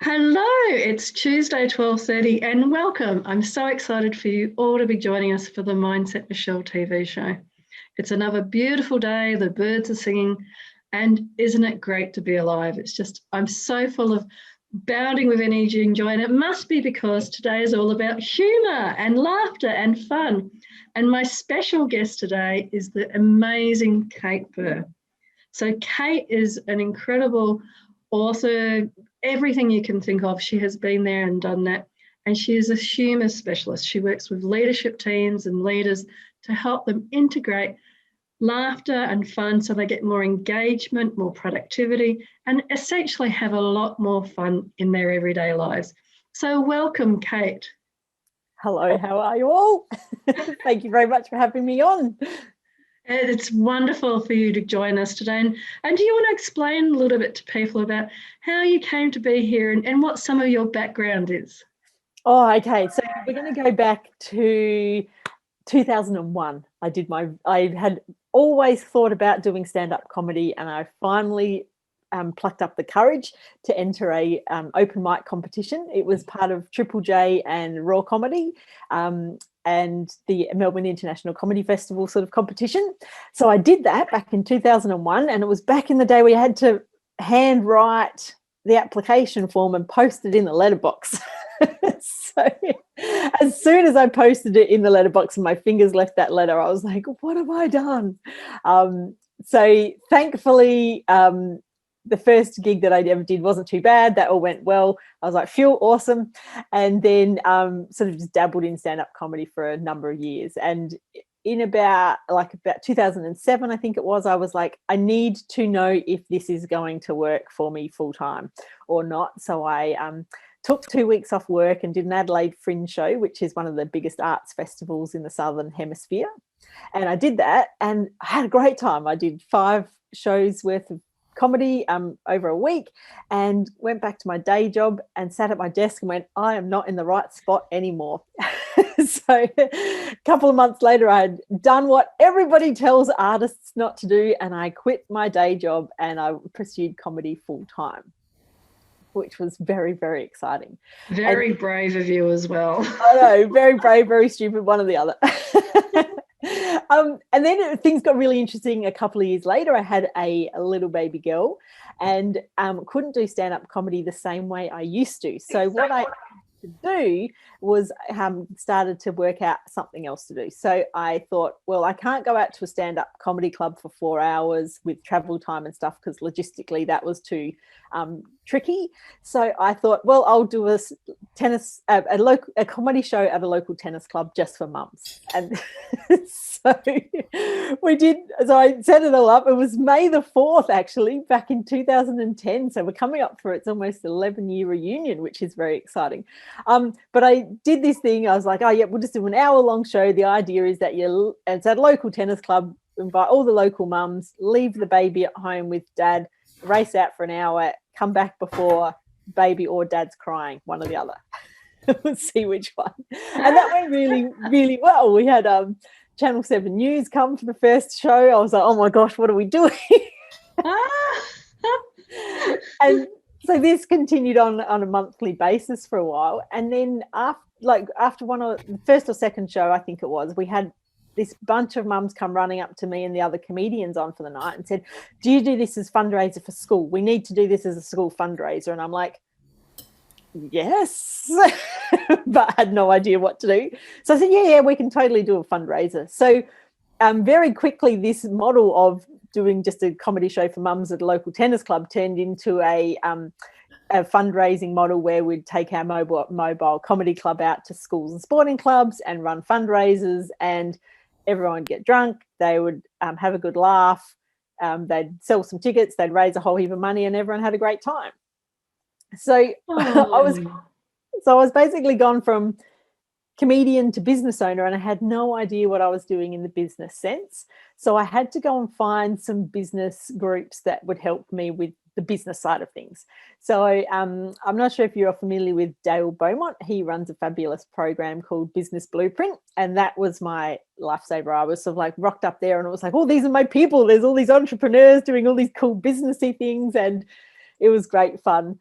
Hello, it's Tuesday, 12:30, and welcome. I'm so excited for you all to be joining us for the Mindset Michelle TV show. It's another beautiful day, the birds are singing, and isn't it great to be alive? I'm so full of bounding with energy and joy, and it must be because today is all about humour and laughter and fun. And my special guest today is the amazing Kate Burr. So Kate is an incredible author, everything you can think of. She has been there and done that. And she is a humour specialist. She works with leadership teams and leaders to help them integrate laughter and fun so they get more engagement, more productivity, and essentially have a lot more fun in their everyday lives. So welcome, Kate. Hello, how are you all? Thank you very much for having me on. It's wonderful for you to join us today. And do you want to explain a little bit to people about how you came to be here and what some of your background is? Oh, okay. So we're going to go back to 2001. I had always thought about doing stand-up comedy, and I finally plucked up the courage to enter a open mic competition. It was part of Triple J and Raw Comedy. And the Melbourne International Comedy Festival sort of competition. So I did that back in 2001, and it was back in the day where you had to handwrite the application form and post it in the letterbox. So as soon as I posted it in the letterbox and my fingers left that letter, I was like, what have I done? So thankfully, the first gig that I ever did wasn't too bad. That all went well. I was like, phew, awesome. And then sort of just dabbled in stand-up comedy for a number of years. And in about 2007, I think it was, I was like, I need to know if this is going to work for me full time or not. So I took 2 weeks off work and did an Adelaide Fringe show, which is one of the biggest arts festivals in the Southern Hemisphere. And I did that and I had a great time. I did 5 shows worth of comedy over a week and went back to my day job and sat at my desk and went, I am not in the right spot anymore. So a couple of months later, I had done what everybody tells artists not to do, and I quit my day job and I pursued comedy full time, which was very, very exciting. Very brave of you as well. I know, very brave, very stupid, one or the other. And then things got really interesting. A couple of years later, I had a little baby girl and couldn't do stand-up comedy the same way I used to. So what I to do was started to work out something else to do. So I thought, well, I can't go out to a stand-up comedy club for 4 hours with travel time and stuff because logistically that was too tricky. So I thought, well, I'll do a comedy show at a local tennis club just for mums. And so we did. So I set it all up. It was May the 4th, actually, back in 2010. So we're coming up for its almost 11-year reunion, which is very exciting. But I did this thing. I was like, oh, yeah, we'll just do an hour-long show. The idea is that it's at a local tennis club, invite all the local mums, leave the baby at home with dad, race out for an hour, come back before baby or dad's crying, one or the other. Let's see which one. And that went really, really well. We had Channel 7 News come for the first show. I was like, oh my gosh, what are we doing? And so this continued on a monthly basis for a while. And then after the first or second show, I think it was, we had this bunch of mums come running up to me and the other comedians on for the night and said, do you do this as fundraiser for school? We need to do this as a school fundraiser. And I'm like, yes, but I had no idea what to do. So I said, yeah, we can totally do a fundraiser. So very quickly, this model of doing just a comedy show for mums at a local tennis club turned into a fundraising model where we'd take our mobile comedy club out to schools and sporting clubs and run fundraisers, and everyone would get drunk. They would have a good laugh. They'd sell some tickets. They'd raise a whole heap of money, and everyone had a great time. So I was basically gone from comedian to business owner, and I had no idea what I was doing in the business sense. So I had to go and find some business groups that would help me with the business side of things. So I'm not sure if you're familiar with Dale Beaumont. He runs a fabulous program called Business Blueprint, and that was my lifesaver. I was sort of like rocked up there and it was like, oh, these are my people. There's all these entrepreneurs doing all these cool businessy things, and it was great fun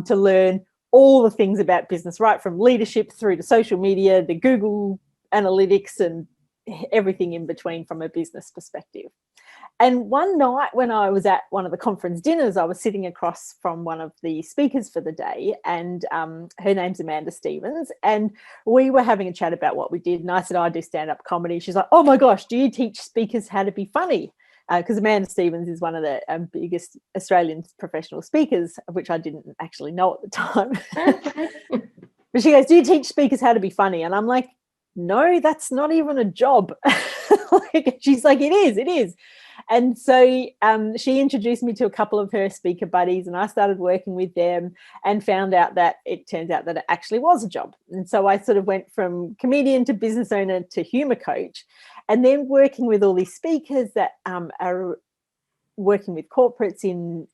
to learn all the things about business, right from leadership through to social media, the Google analytics and everything in between from a business perspective. And one night when I was at one of the conference dinners, I was sitting across from one of the speakers for the day, and her name's Amanda Stevens, and we were having a chat about what we did. And I said, I do stand-up comedy. She's like, oh my gosh, do you teach speakers how to be funny? Because Amanda Stevens is one of the biggest Australian professional speakers, which I didn't actually know at the time. But she goes, do you teach speakers how to be funny? And I'm like, no, that's not even a job. She's like, it is. And so she introduced me to a couple of her speaker buddies, and I started working with them and found out that it turns out that it actually was a job. And so I sort of went from comedian to business owner to humor coach, and then working with all these speakers that are working with corporates in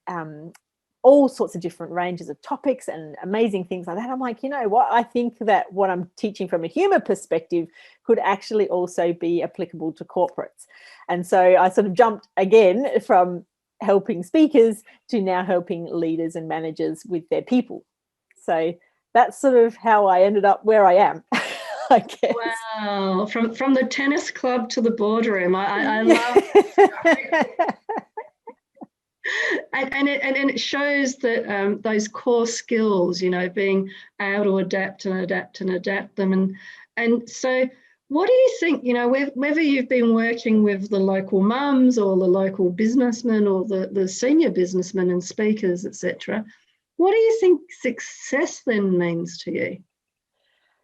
all sorts of different ranges of topics and amazing things like that. I'm like, you know what? I think that what I'm teaching from a humor perspective could actually also be applicable to corporates. And so I sort of jumped again from helping speakers to now helping leaders and managers with their people. So that's sort of how I ended up where I am, I guess. Wow, from the tennis club to the boardroom. I love it. And it shows that those core skills, you know, being able to adapt them. And so what do you think, you know, whether you've been working with the local mums or the local businessmen or the senior businessmen and speakers, etc., what do you think success then means to you?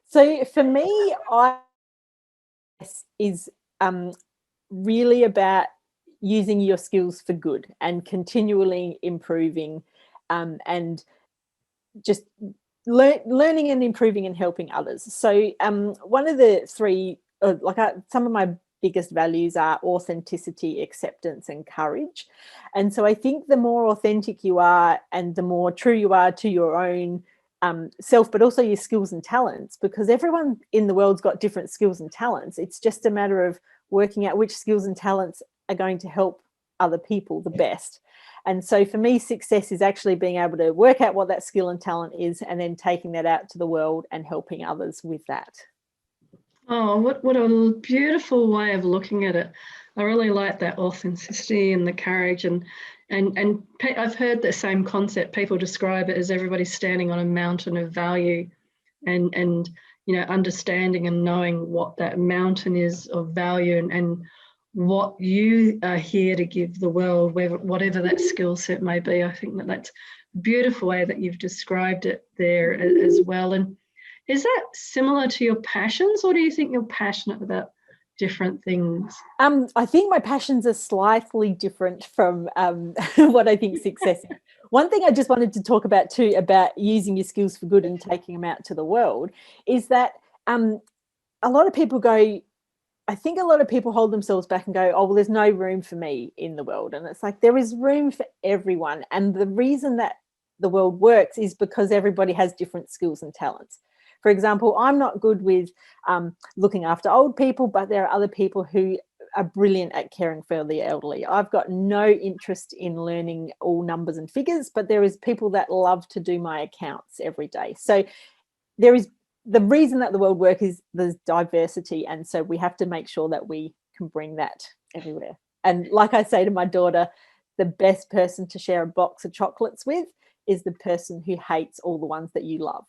So for me, is really about using your skills for good and continually improving and just learning and improving and helping others. So one of the three, some of my biggest values are authenticity, acceptance, and courage. And so I think the more authentic you are and the more true you are to your own self, but also your skills and talents, because everyone in the world's got different skills and talents. It's just a matter of working out which skills and talents are going to help other people the best. And so for me, success is actually being able to work out what that skill and talent is and then taking that out to the world and helping others with that. Oh, what a beautiful way of looking at it. I really like that authenticity and the courage, and I've heard the same concept. People describe it as everybody standing on a mountain of value, and you know, understanding and knowing what that mountain is of value and what you are here to give the world, whatever that skill set may be. I think that's a beautiful way that you've described it there as well. And is that similar to your passions, or do you think you're passionate about different things? I think my passions are slightly different from what I think success is. One thing I just wanted to talk about too, about using your skills for good and taking them out to the world, is that a lot of people I think a lot of people hold themselves back and go, oh, well, there's no room for me in the world. And it's like, there is room for everyone. And the reason that the world works is because everybody has different skills and talents. For example, I'm not good with looking after old people, but there are other people who are brilliant at caring for the elderly. I've got no interest in learning all numbers and figures, but there is people that love to do my accounts every day. So there is the reason that the world works is there's diversity. And so we have to make sure that we can bring that everywhere. And like I say to my daughter, the best person to share a box of chocolates with is the person who hates all the ones that you love.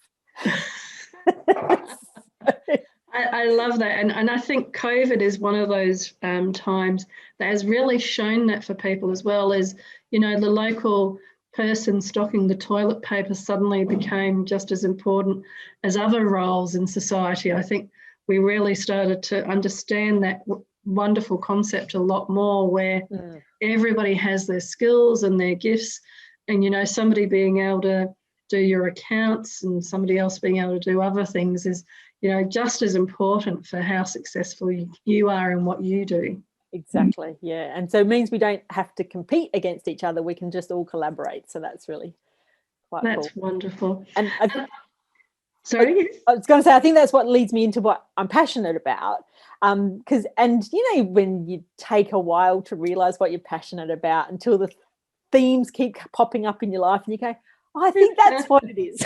I love that. And I think COVID is one of those times that has really shown that for people, as well as, you know, the local person stocking the toilet paper suddenly became just as important as other roles in society. I think we really started to understand that wonderful concept a lot more, where everybody has their skills and their gifts, and, you know, somebody being able to do your accounts and somebody else being able to do other things is, you know, just as important for how successful you are in what you do. Exactly. Yeah. And so it means we don't have to compete against each other. We can just all collaborate. So that's really quite cool. That's wonderful. And sorry? I was going to say, I think that's what leads me into what I'm passionate about. Because, and you know, when you take a while to realize what you're passionate about until the themes keep popping up in your life and you go, I think that's what it is.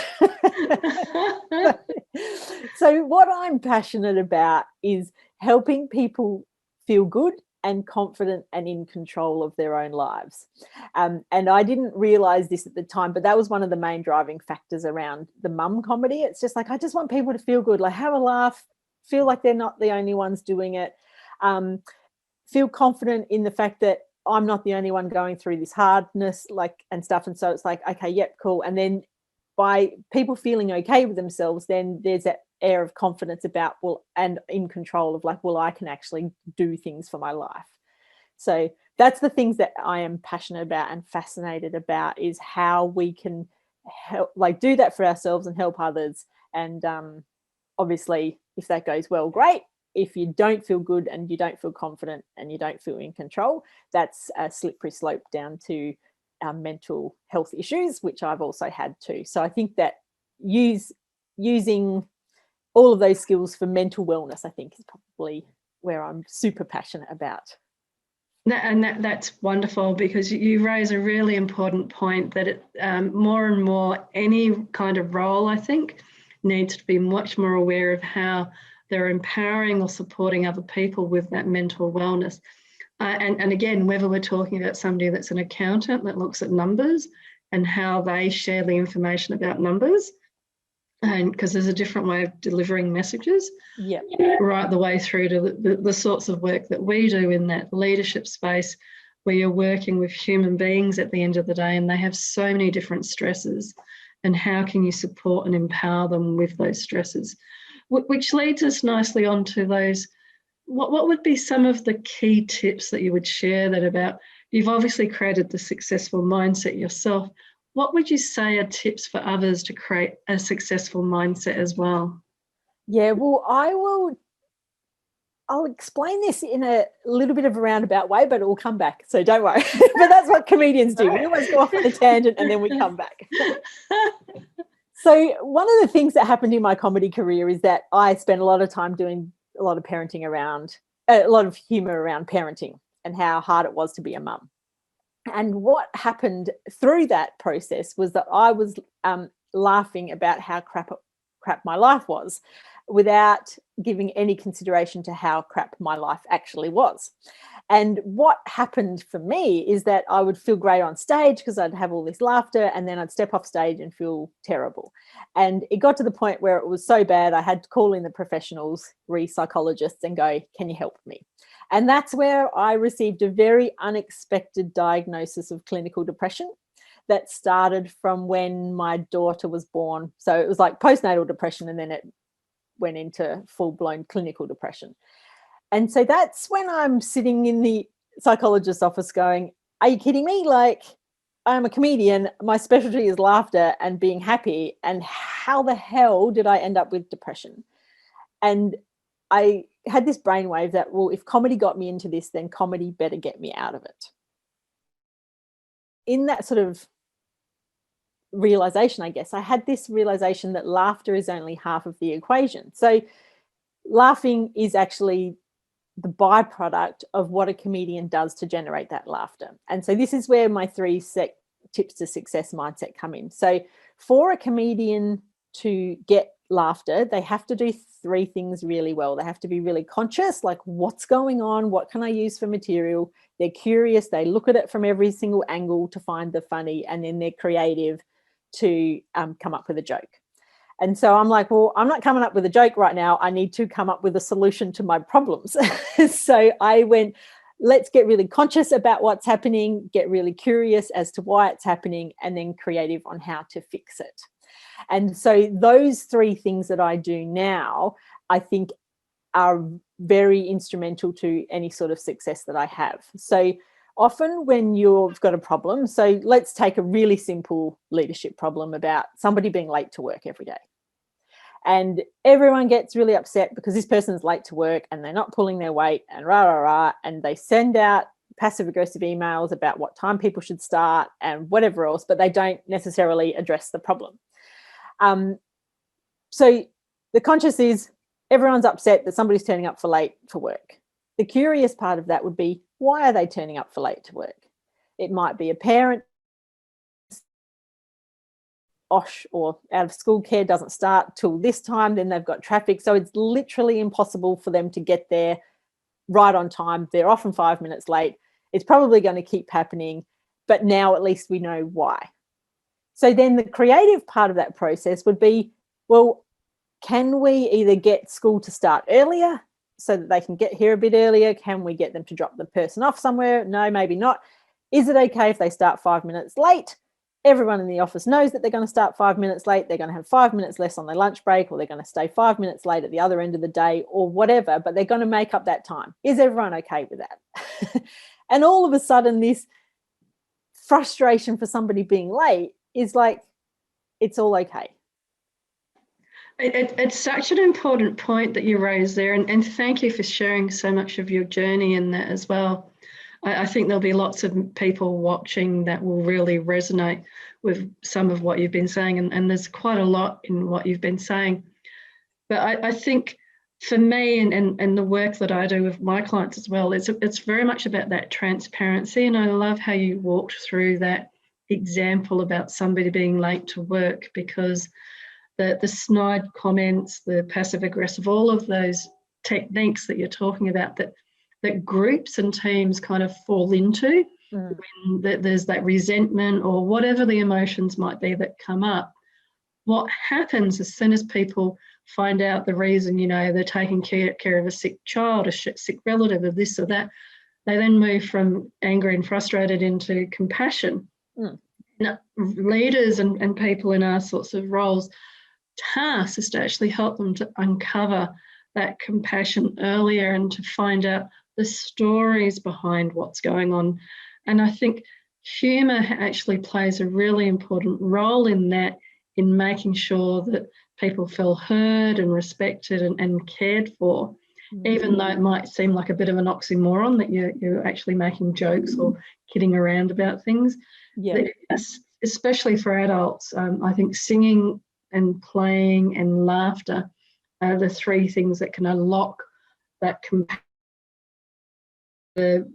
So what I'm passionate about is helping people feel good and confident and in control of their own lives. And I didn't realize this at the time, but that was one of the main driving factors around the mum comedy. It's just like, I just want people to feel good, like have a laugh, feel like they're not the only ones doing it, feel confident in the fact that I'm not the only one going through this hardness, like, and stuff. And so it's like, okay, yep, cool. And then by people feeling okay with themselves, then there's that air of confidence about, well, and in control of like, well, I can actually do things for my life. So that's the things that I am passionate about and fascinated about, is how we can help, like, do that for ourselves and help others. And obviously, if that goes well, great. If you don't feel good and you don't feel confident and you don't feel in control, that's a slippery slope down to mental health issues, which I've also had too. So I think that using all of those skills for mental wellness, I think, is probably where I'm super passionate about. And that's wonderful, because you raise a really important point that it, more and more any kind of role, I think, needs to be much more aware of how they're empowering or supporting other people with that mental wellness. And again, whether we're talking about somebody that's an accountant that looks at numbers and how they share the information about numbers, and because there's a different way of delivering messages, yeah, right the way through to the sorts of work that we do in that leadership space, where you're working with human beings at the end of the day, and they have so many different stresses, and how can you support and empower them with those stresses, which leads us nicely onto those. What would be some of the key tips that you would share that about, you've obviously created the successful mindset yourself. What would you say are tips for others to create a successful mindset as well? Yeah, well, I'll explain this in a little bit of a roundabout way, but it will come back. So don't worry. But that's what comedians do. We always go off on a tangent and then we come back. So one of the things that happened in my comedy career is that I spent a lot of time doing a lot of parenting around, a lot of humor around parenting and how hard it was to be a mum. And what happened through that process was that I was laughing about how crap my life was, without giving any consideration to how crap my life actually was. And what happened for me is that I would feel great on stage because I'd have all this laughter, and then I'd step off stage and feel terrible. And it got to the point where it was so bad I had to call in the professionals, psychologists, and go, can you help me? And that's where I received a very unexpected diagnosis of clinical depression that started from when my daughter was born. So it was like postnatal depression, and then it went into full-blown clinical depression. And so that's when I'm sitting in the psychologist's office going, are you kidding me? Like, I'm a comedian. My specialty is laughter and being happy. And how the hell did I end up with depression? And I had this brainwave that, well, if comedy got me into this, then comedy better get me out of it. In that sort of realization, I guess, I had this realization that laughter is only half of the equation. So laughing is actually the byproduct of what a comedian does to generate that laughter. And so this is where my 3 tips to success mindset come in. So for a comedian to get laughter, they have to do 3 things really well. They have to be really conscious, like, what's going on? What can I use for material? They're curious. They look at it from every single angle to find the funny, and then they're creative to come up with a joke. And so I'm like, well, I'm not coming up with a joke right now. I need to come up with a solution to my problems. So I went, let's get really conscious about what's happening, get really curious as to why it's happening, and then creative on how to fix it. And so those 3 things that I do now, I think, are very instrumental to any sort of success that I have. So often when you've got a problem, so let's take a really simple leadership problem about somebody being late to work every day. And everyone gets really upset because this person's late to work and they're not pulling their weight and rah, rah, rah. And they send out passive aggressive emails about what time people should start and whatever else, but they don't necessarily address the problem. So the conscious is everyone's upset that somebody's turning up for late for work. The curious part of that would be, why are they turning up for late to work? It might be a parent OSH or out of school care doesn't start till this time, then they've got traffic. So it's literally impossible for them to get there right on time. They're often 5 minutes late. It's probably going to keep happening, but now at least we know why. So then the creative part of that process would be, well, can we either get school to start earlier so that they can get here a bit earlier? Can we get them to drop the person off somewhere? No, maybe not. Is it okay if they start 5 minutes late? Everyone in the office knows that they're going to start 5 minutes late. They're going to have 5 minutes less on their lunch break, or they're going to stay 5 minutes late at the other end of the day, or whatever, but they're going to make up that time. Is everyone okay with that? And all of a sudden, this frustration for somebody being late is like, it's all okay. It's such an important point that you raised there, and thank you for sharing so much of your journey in that as well. I think there'll be lots of people watching that will really resonate with some of what you've been saying, and there's quite a lot in what you've been saying. But I think for me and the work that I do with my clients as well, it's very much about that transparency, and I love how you walked through that example about somebody being late to work, because the snide comments, the passive aggressive, all of those techniques that you're talking about that groups and teams kind of fall into when there's that resentment or whatever the emotions might be that come up. What happens as soon as people find out the reason, they're taking care of a sick child, a sick relative, or this or that, they then move from angry and frustrated into compassion. Now, leaders and people in our sorts of roles, task is to actually help them to uncover that compassion earlier and to find out the stories behind what's going on. And I think humour actually plays a really important role in that, in making sure that people feel heard and respected and cared for, even though it might seem like a bit of an oxymoron that you're actually making jokes or kidding around about things. Yeah. Especially for adults, I think singing and playing and laughter are the three things that can unlock that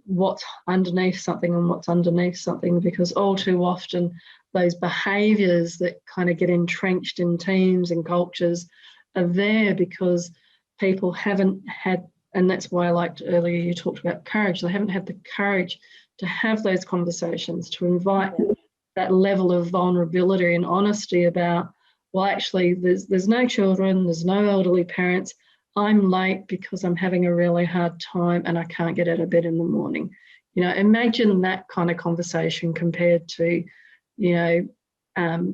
what's underneath something and what's underneath something, because all too often those behaviours that kind of get entrenched in teams and cultures are there because people haven't had, and that's why I liked earlier you talked about courage, they haven't had the courage to have those conversations, to invite that level of vulnerability and honesty about, well, actually, there's no children, there's no elderly parents. I'm late because I'm having a really hard time and I can't get out of bed in the morning. Imagine that kind of conversation compared to,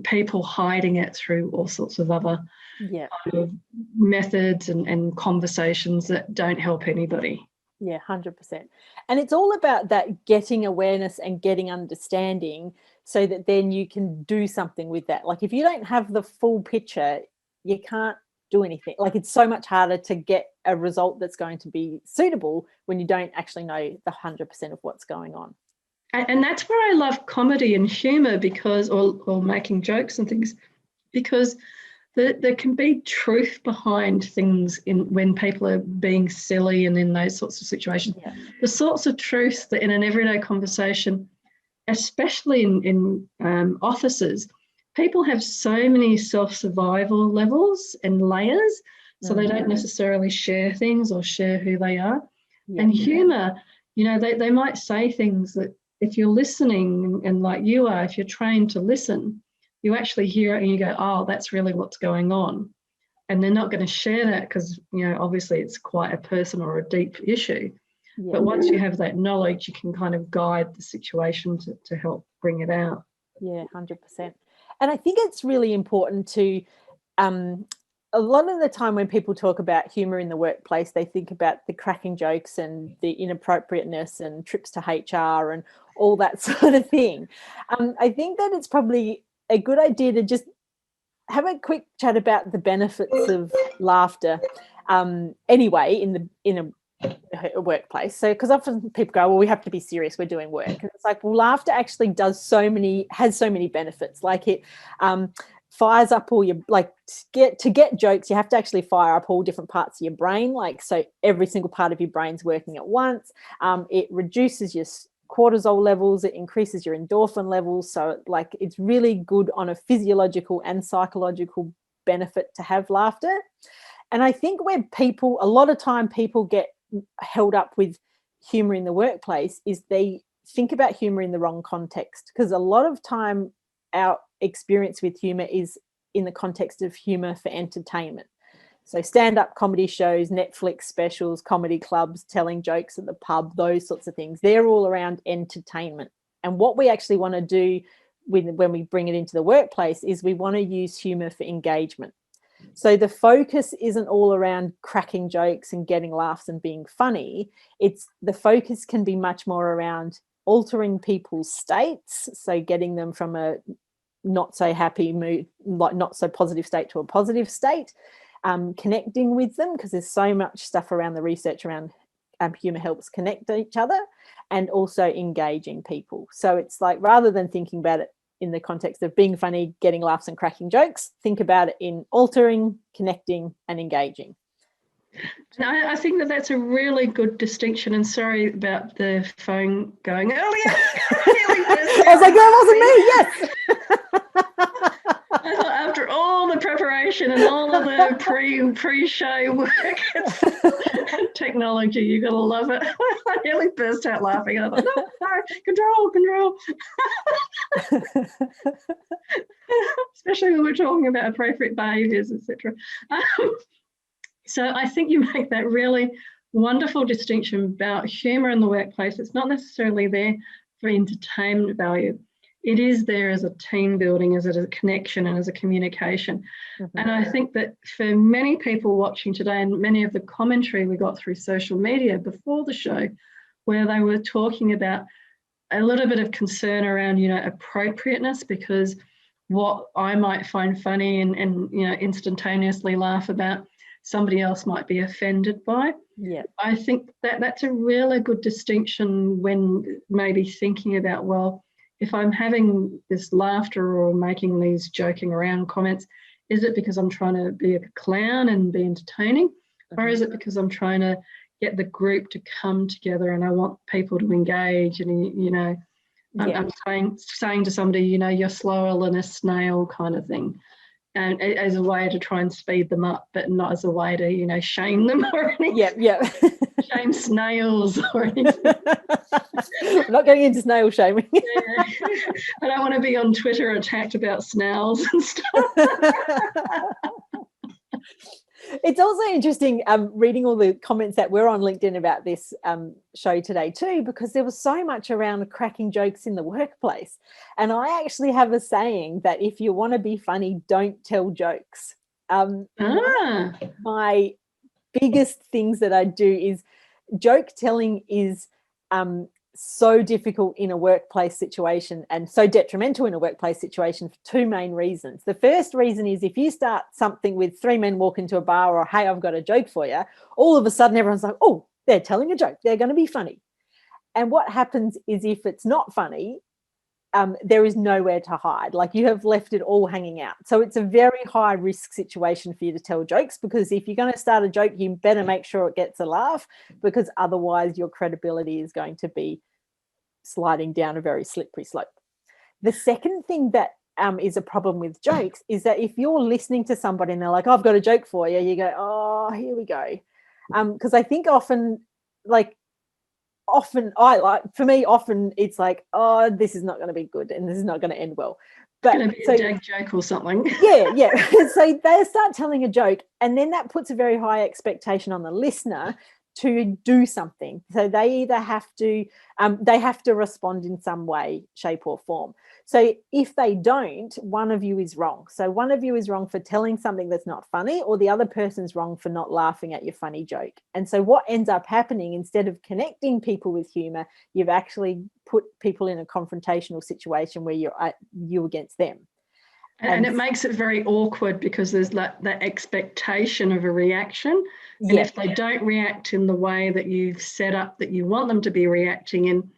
people hiding it through all sorts of other kind of methods and conversations that don't help anybody. Yeah, 100%. And it's all about that getting awareness and getting understanding so that then you can do something with that. Like if you don't have the full picture, you can't do anything. Like it's so much harder to get a result that's going to be suitable when you don't actually know the 100% of what's going on. And that's where I love comedy and humour, because, or making jokes and things, because there can be truth behind things when people are being silly and in those sorts of situations. Yeah. The sorts of truths that in an everyday conversation, especially in offices, people have so many self-survival levels and layers, so they don't necessarily share things or share who they are. Yeah. And humour, they might say things that if you're listening and like you are, if you're trained to listen, you actually hear it and you go, oh, that's really what's going on. And they're not going to share that because, obviously it's quite a personal or a deep issue. Yeah. But once you have that knowledge, you can kind of guide the situation to help bring it out. Yeah, 100%. And I think it's really important to, a lot of the time when people talk about humour in the workplace, they think about the cracking jokes and the inappropriateness and trips to HR and all that sort of thing. I think that it's probably a good idea to just have a quick chat about the benefits of laughter anyway in a workplace. So because often people go, well, we have to be serious, we're doing work. And it's like, well, laughter actually has so many benefits. Like it fires up all your, like to get jokes, you have to actually fire up all different parts of your brain. Like, so every single part of your brain's working at once. It reduces your cortisol levels, it increases your endorphin levels. So like it's really good on a physiological and psychological benefit to have laughter. And I think where a lot of time people get held up with humor in the workplace is they think about humor in the wrong context, because a lot of time our experience with humor is in the context of humor for entertainment. So stand-up comedy shows, Netflix specials, comedy clubs, telling jokes at the pub, those sorts of things, they're all around entertainment. And what we actually want to do when we bring it into the workplace is we want to use humor for engagement. So the focus isn't all around cracking jokes and getting laughs and being funny. The focus can be much more around altering people's states, so getting them from a not so happy mood, like not so positive state, to a positive state, connecting with them, because there's so much stuff around the research around humor helps connect each other, and also engaging people. So it's like, rather than thinking about it in the context of being funny, getting laughs and cracking jokes, think about it in altering, connecting and engaging. I think that's a really good distinction, and sorry about the phone going earlier. I was like, that wasn't me. Yes. I thought after all the preparation and all of the pre-show work, technology, you gotta love it. I nearly burst out laughing. I thought, no, control. Especially when we're talking about appropriate behaviours, etc. So I think you make that really wonderful distinction about humour in the workplace. It's not necessarily there for entertainment value. It is there as a team building, as a connection and as a communication. Mm-hmm. And I think that for many people watching today, and many of the commentary we got through social media before the show, where they were talking about a little bit of concern around, appropriateness, because what I might find funny and instantaneously laugh about, somebody else might be offended by. Yeah, I think that's a really good distinction when maybe thinking about, well, if I'm having this laughter or making these joking around comments, is it because I'm trying to be a clown and be entertaining? Mm-hmm. Or is it because I'm trying to get the group to come together and I want people to engage? And, I'm saying to somebody, you're slower than a snail kind of thing. And as a way to try and speed them up, but not as a way to, shame them or anything. Yeah. Shame snails or anything. I'm not going into snail shaming. Yeah. I don't want to be on Twitter attacked about snails and stuff. It's also interesting reading all the comments that were on LinkedIn about this show today too, because there was so much around cracking jokes in the workplace. And I actually have a saying that if you want to be funny, don't tell jokes. My biggest things that I do is joke telling is so difficult in a workplace situation and so detrimental in a workplace situation for two main reasons. The first reason is if you start something with three men walk into a bar or, hey, I've got a joke for you, all of a sudden everyone's like, oh, they're telling a joke. They're going to be funny. And what happens is if it's not funny, there is nowhere to hide. Like you have left it all hanging out. So it's a very high risk situation for you to tell jokes, because if you're going to start a joke, you better make sure it gets a laugh, because otherwise your credibility is going to be sliding down a very slippery slope. The second thing that is a problem with jokes is that if you're listening to somebody and they're like, oh, I've got a joke for you, you go, oh, here we go. Because I think often it's like, oh, this is not going to be good and this is not going to end well. But it's going to be a dag joke or something. Yeah. So they start telling a joke, and then that puts a very high expectation on the listener to do something. So they either have to respond in some way, shape or form. So if they don't, one of you is wrong. So one of you is wrong for telling something that's not funny, or the other person's wrong for not laughing at your funny joke. And so what ends up happening, instead of connecting people with humor, you've actually put people in a confrontational situation where you're you against them. And it makes it very awkward, because there's like that expectation of a reaction. And if they don't react in the way that you've set up that you want them to be reacting in,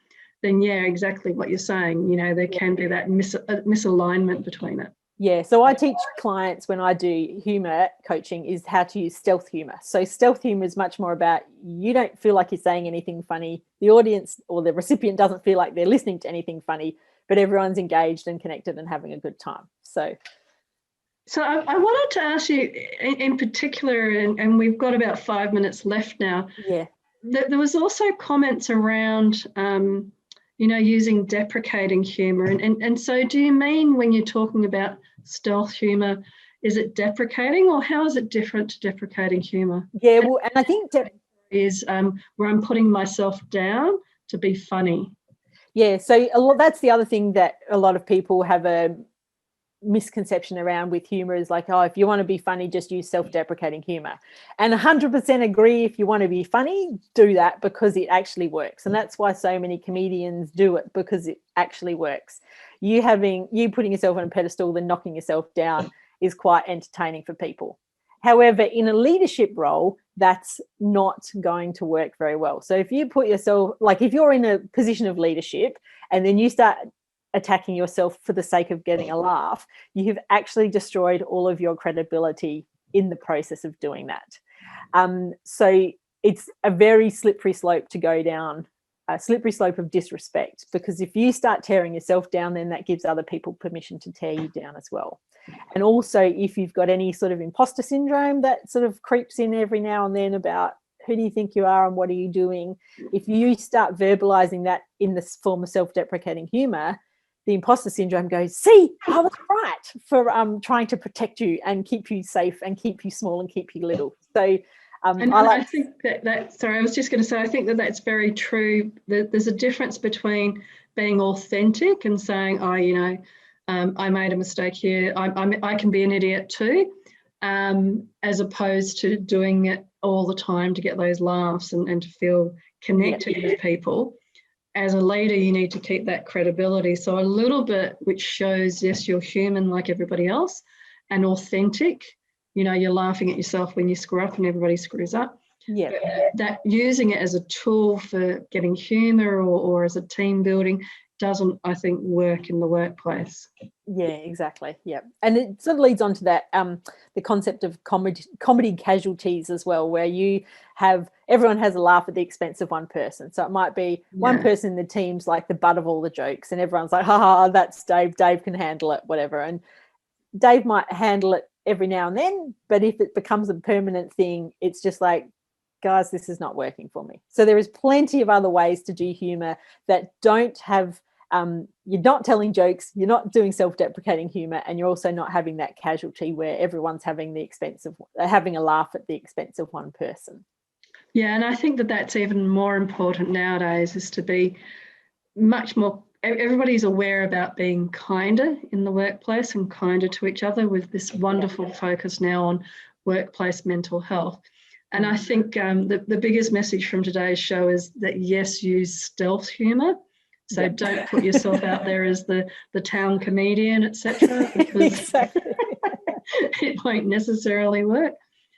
then exactly what you're saying, there can be that misalignment between it. Yeah, so I teach clients when I do humour coaching is how to use stealth humour. So stealth humour is much more about you don't feel like you're saying anything funny. The audience or the recipient doesn't feel like they're listening to anything funny, but everyone's engaged and connected and having a good time. So I wanted to ask you in particular, and we've got about 5 minutes left now. yeah. There was also comments around, using deprecating humour. And so do you mean when you're talking about stealth humour, is it deprecating or how is it different to deprecating humour? Yeah, well, and I think is where I'm putting myself down to be funny. Yeah, so that's the other thing that a lot of people have a misconception around with humor is like, oh, if you want to be funny, just use self-deprecating humor. And 100% agree, if you want to be funny, do that because it actually works. And that's why so many comedians do it, because it actually works. You putting yourself on a pedestal, then knocking yourself down is quite entertaining for people. However, in a leadership role, that's not going to work very well. So if you put yourself, like if you're in a position of leadership and then you start attacking yourself for the sake of getting a laugh, you have actually destroyed all of your credibility in the process of doing that. So it's a very slippery slope to go down, a slippery slope of disrespect, because if you start tearing yourself down, then that gives other people permission to tear you down as well. And also, if you've got any sort of imposter syndrome that sort of creeps in every now and then about who do you think you are and what are you doing, if you start verbalizing that in the form of self-deprecating humor, the imposter syndrome goes, see, I was right for trying to protect you and keep you safe and keep you small and keep you little. So I think that sorry, I was just going to say, I think that's very true. There's a difference between being authentic and saying, oh, I made a mistake here. I can be an idiot too, as opposed to doing it all the time to get those laughs and to feel connected with people. As a leader, you need to keep that credibility. So a little bit which shows, yes, you're human like everybody else and authentic. You're laughing at yourself when you screw up and everybody screws up. Yeah. That using it as a tool for getting humour or as a team building doesn't, I think, work in the workplace. Yeah, exactly. Yeah. And it sort of leads on to that, the concept of comedy casualties as well, where everyone has a laugh at the expense of one person. So it might be one person in the team's like the butt of all the jokes and everyone's like, ha, that's Dave. Dave can handle it, whatever. And Dave might handle it every now and then, but if it becomes a permanent thing, it's just like, guys, this is not working for me. So there is plenty of other ways to do humor that don't have you're not telling jokes, you're not doing self-deprecating humor, and you're also not having that casualty where everyone's having a laugh at the expense of one person. Yeah, and I think that's even more important nowadays, is to be much more, everybody's aware about being kinder in the workplace and kinder to each other with this wonderful focus now on workplace mental health. And I think the biggest message from today's show is that, yes, use stealth humour. So don't put yourself out there as the town comedian, etc., because it won't necessarily work.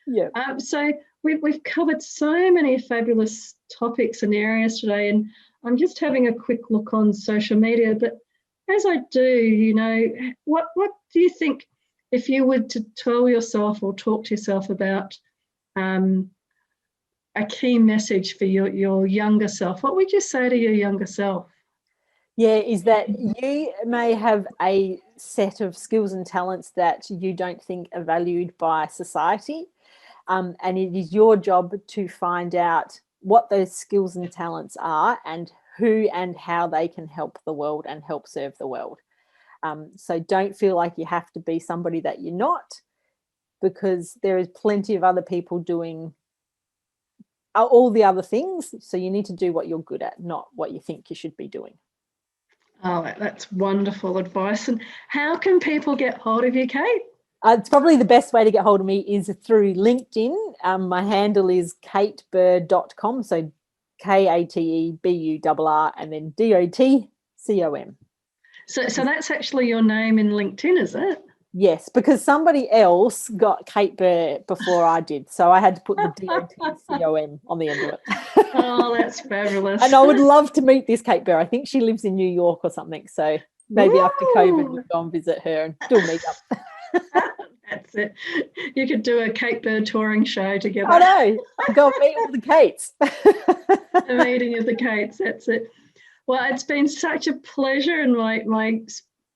Yeah. So we've covered so many fabulous topics and areas today, and I'm just having a quick look on social media. But as I do, what do you think, if you were to tell yourself or talk to yourself about a key message for your younger self, what would you say to your younger self? Yeah, is that you may have a set of skills and talents that you don't think are valued by society. And it is your job to find out what those skills and talents are and who and how they can help the world and help serve the world. So don't feel like you have to be somebody that you're not, because there is plenty of other people doing all the other things. So you need to do what you're good at, not what you think you should be doing. Oh, that's wonderful advice. And how can people get hold of you, Kate? It's probably the best way to get hold of me is through LinkedIn. My handle is kateburr.com. So KATEBURR and then DOTCOM. So that's actually your name in LinkedIn, is it? Yes, because somebody else got Kate Burr before I did. So I had to put the DOTCOM on the end of it. Oh, that's fabulous. And I would love to meet this Kate Burr. I think she lives in New York or something. So maybe after COVID, Woo! we'll go and visit her and do a meetup. That's it. You could do a Kate Burr touring show together. I know. Go and meet all the Kates. A meeting of the Kates. That's it. Well, it's been such a pleasure and my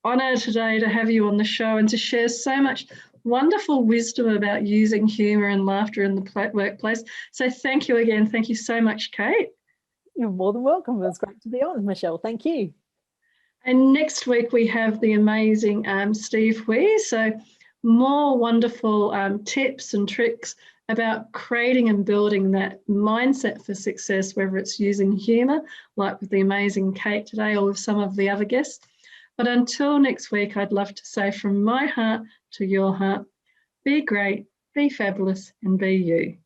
honour today to have you on the show and to share so much wonderful wisdom about using humour and laughter in the workplace. So thank you again. Thank you so much, Kate. You're more than welcome. It was great to be on, Michelle. Thank you. And next week we have the amazing Steve Hui. So more wonderful tips and tricks about creating and building that mindset for success, whether it's using humour, like with the amazing Kate today, or with some of the other guests. But until next week, I'd love to say from my heart to your heart, be great, be fabulous, and be you.